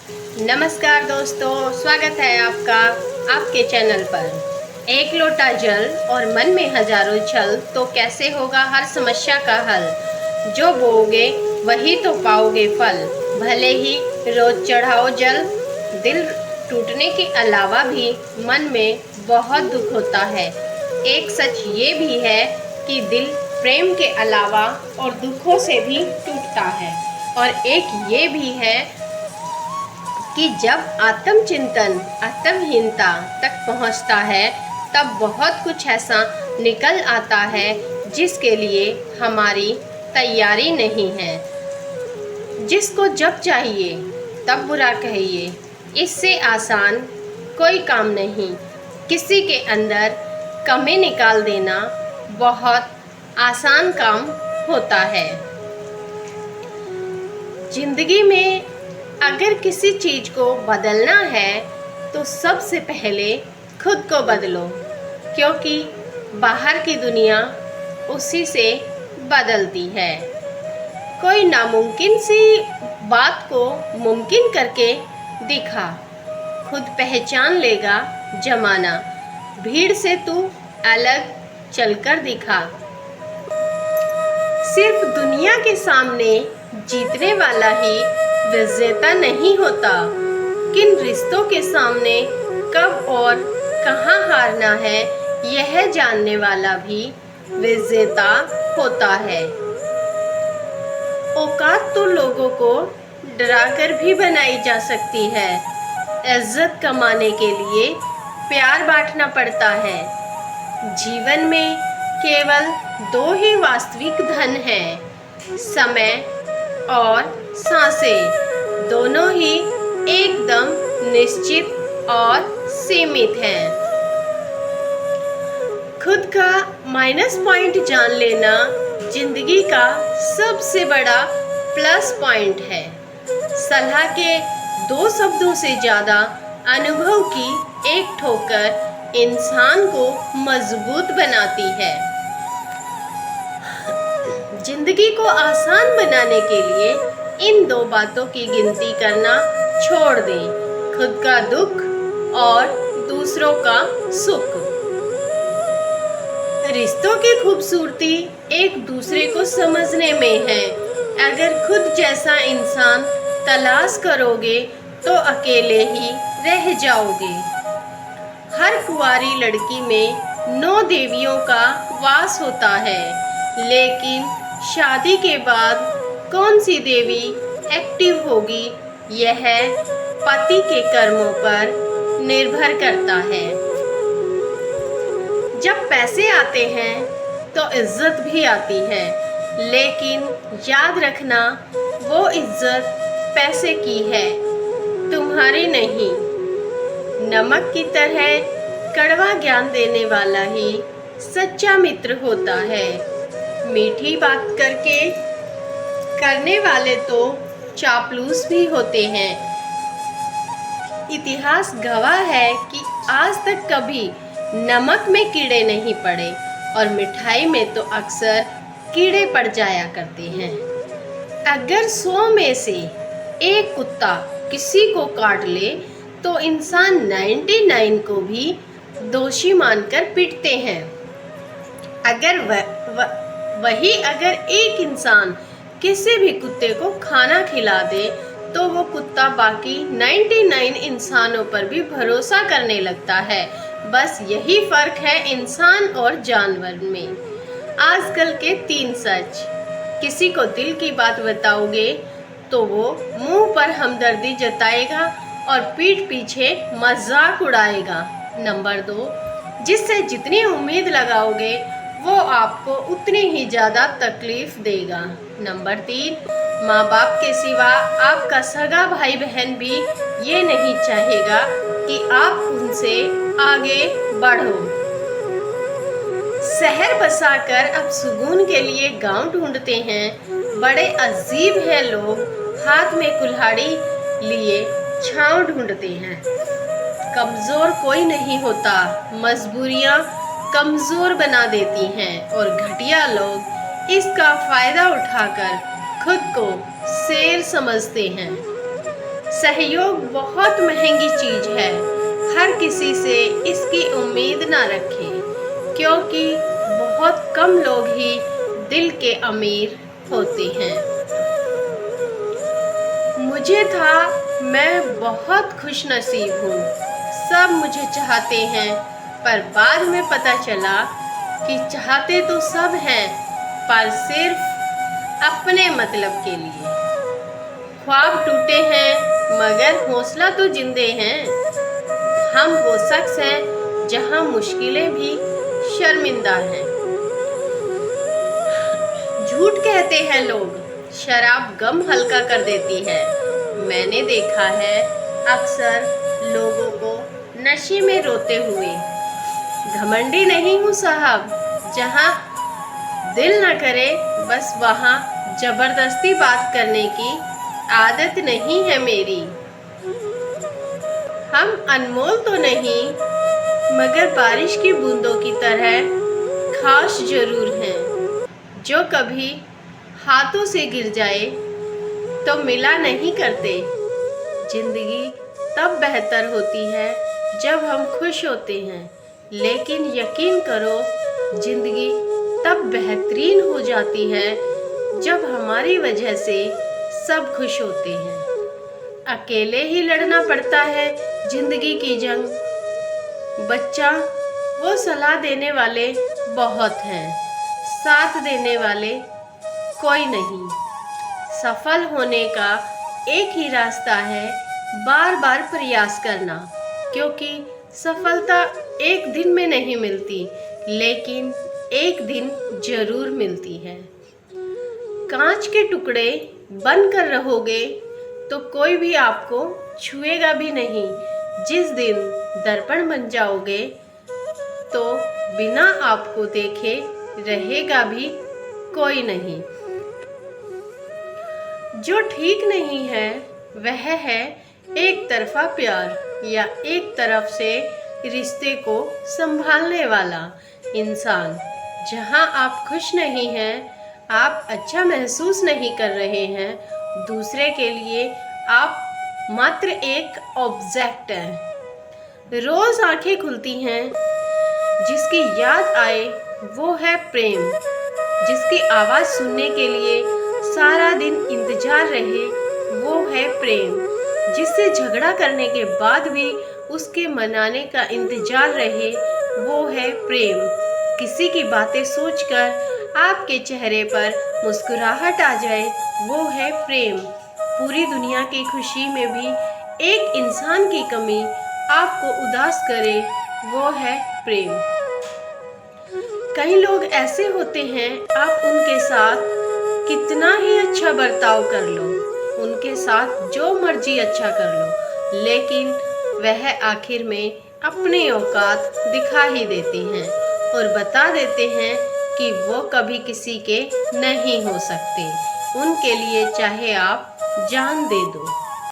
नमस्कार दोस्तों, स्वागत है आपका आपके चैनल पर। एक लोटा जल और मन में हजारों छल, तो कैसे होगा हर समस्या का हल। जो बोओगे वही तो पाओगे फल, भले ही रोज चढ़ाओ जल। दिल टूटने के अलावा भी मन में बहुत दुख होता है। एक सच ये भी है कि दिल प्रेम के अलावा और दुखों से भी टूटता है। और एक ये भी है कि जब आत्मचिंतन आत्महीनता तक पहुंचता है, तब बहुत कुछ ऐसा निकल आता है जिसके लिए हमारी तैयारी नहीं है। जिसको जब चाहिए तब बुरा कहिए, इससे आसान कोई काम नहीं। किसी के अंदर कमी निकाल देना बहुत आसान काम होता है। जिंदगी में अगर किसी चीज़ को बदलना है तो सबसे पहले खुद को बदलो, क्योंकि बाहर की दुनिया उसी से बदलती है। कोई नामुमकिन सी बात को मुमकिन करके दिखा, खुद पहचान लेगा जमाना। भीड़ से तू अलग चलकर दिखा। सिर्फ दुनिया के सामने जीतने वाला ही विजेता नहीं होता, किन रिश्तों के सामने कब और कहाँ हारना है, यह जानने वाला भी विजेता होता है। औकात तो लोगों को डराकर भी बनाई जा सकती है। इज्जत कमाने के लिए प्यार बांटना पड़ता है। जीवन में केवल दो ही वास्तविक धन हैं, समय और सांसें। दोनों ही एकदम निश्चित और सीमित हैं। खुद का माइनस पॉइंट जान लेना जिंदगी का सबसे बड़ा प्लस पॉइंट है। सलाह के दो शब्दों से ज़्यादा अनुभव की एक ठोकर इंसान को मजबूत बनाती है। जिंदगी को आसान बनाने के लिए इन दो बातों की गिनती करना छोड़ दें, खुद का दुख और दूसरों का सुख। रिश्तों की खूबसूरती एक दूसरे को समझने में है। अगर खुद जैसा इंसान तलाश करोगे तो अकेले ही रह जाओगे। हर कुंवारी लड़की में 9 देवियों का वास होता है, लेकिन शादी के बाद कौन सी देवी एक्टिव होगी, यह पति के कर्मों पर निर्भर करता है। जब पैसे आते हैं तो इज्जत भी आती है, लेकिन याद रखना वो इज्जत पैसे की है, तुम्हारी नहीं। नमक की तरह कड़वा ज्ञान देने वाला ही सच्चा मित्र होता है। मीठी बात करने वाले तो चापलूस भी होते हैं। इतिहास गवाह है कि आज तक कभी नमक में कीड़े नहीं पड़े, और मिठाई में तो अक्सर कीड़े पड़ जाया करते हैं। अगर 100 में से एक कुत्ता किसी को काट ले तो इंसान 99 को भी दोषी मानकर पीटते हैं। अगर एक इंसान किसी भी कुत्ते को खाना खिला दे तो वो कुत्ता बाकी 99 इंसानों पर भी भरोसा करने लगता है। बस यही फर्क है इंसान और जानवर में। आजकल के 3 सच। किसी को दिल की बात बताओगे तो वो मुंह पर हमदर्दी जताएगा और पीठ पीछे मजाक उड़ाएगा। नंबर 2, जिससे जितनी उम्मीद लगाओगे वो आपको उतनी ही ज़्यादा तकलीफ देगा। नंबर 3, माँ बाप के सिवा आपका सगा भाई बहन भी ये नहीं चाहेगा कि आप उनसे आगे बढ़ो। शहर बसाकर अब सुकून के लिए गांव ढूंढते हैं। बड़े अजीब हैं लोग, हाथ में कुल्हाड़ी लिए छांव ढूंढते हैं। कमज़ोर कोई नहीं होता, मजबूरियाँ कमज़ोर बना देती हैं, और घटिया लोग इसका फ़ायदा उठाकर खुद को शेर समझते हैं। सहयोग बहुत महंगी चीज है। हर किसी से इसकी उम्मीद ना रखें, क्योंकि बहुत कम लोग ही दिल के अमीर होते हैं। मुझे था मैं बहुत खुशनसीब हूँ, सब मुझे चाहते हैं, पर बाद में पता चला कि चाहते तो सब हैं, पर सिर्फ अपने मतलब के लिए। ख्वाब टूटे हैं मगर हौसला तो जिंदे हैं। हम वो शख्स हैं जहां मुश्किलें भी शर्मिंदा हैं। झूठ कहते हैं लोग, शराब गम हल्का कर देती है। मैंने देखा है अक्सर लोगों को नशे में रोते हुए। घमंडी नहीं हूँ साहब, जहाँ दिल न करे बस वहाँ जबरदस्ती बात करने की आदत नहीं है मेरी। हम अनमोल तो नहीं, मगर बारिश की बूंदों की तरह खास जरूर हैं। जो कभी हाथों से गिर जाए तो मिला नहीं करते। जिंदगी तब बेहतर होती है जब हम खुश होते हैं, लेकिन यकीन करो जिंदगी तब बेहतरीन हो जाती है जब हमारी वजह से सब खुश होते हैं। अकेले ही लड़ना पड़ता है जिंदगी की जंग। बच्चा वो सलाह देने वाले बहुत हैं, साथ देने वाले कोई नहीं। सफल होने का एक ही रास्ता है, बार बार प्रयास करना, क्योंकि सफलता एक दिन में नहीं मिलती, लेकिन एक दिन जरूर मिलती है। कांच के टुकड़े बनकर रहोगे तो कोई भी आपको छुएगा भी नहीं। जिस दिन दर्पण बन जाओगे तो बिना आपको देखे रहेगा भी कोई नहीं। जो ठीक नहीं है वह है एक तरफा प्यार या एक तरफ से रिश्ते को संभालने वाला इंसान। जहां आप खुश नहीं हैं, आप अच्छा महसूस नहीं कर रहे हैं, दूसरे के लिए आप मात्र एक ऑब्जेक्ट हैं। रोज आंखें खुलती हैं, जिसकी याद आए वो है प्रेम। जिसकी आवाज़ सुनने के लिए सारा दिन इंतजार रहे वो है प्रेम। जिससे झगड़ा करने के बाद भी उसके मनाने का इंतजार रहे वो है प्रेम। किसी की बातें सोचकर आपके चेहरे पर मुस्कुराहट आ जाए वो है प्रेम। पूरी दुनिया की खुशी में भी एक इंसान की कमी आपको उदास करे वो है प्रेम। कई लोग ऐसे होते हैं, आप उनके साथ कितना ही अच्छा बर्ताव कर लो, उनके साथ जो मर्जी अच्छा कर लो, लेकिन वह आखिर में अपने औकात दिखा ही देते हैं और बता देते हैं कि वो कभी किसी के नहीं हो सकते। उनके लिए चाहे आप जान दे दो।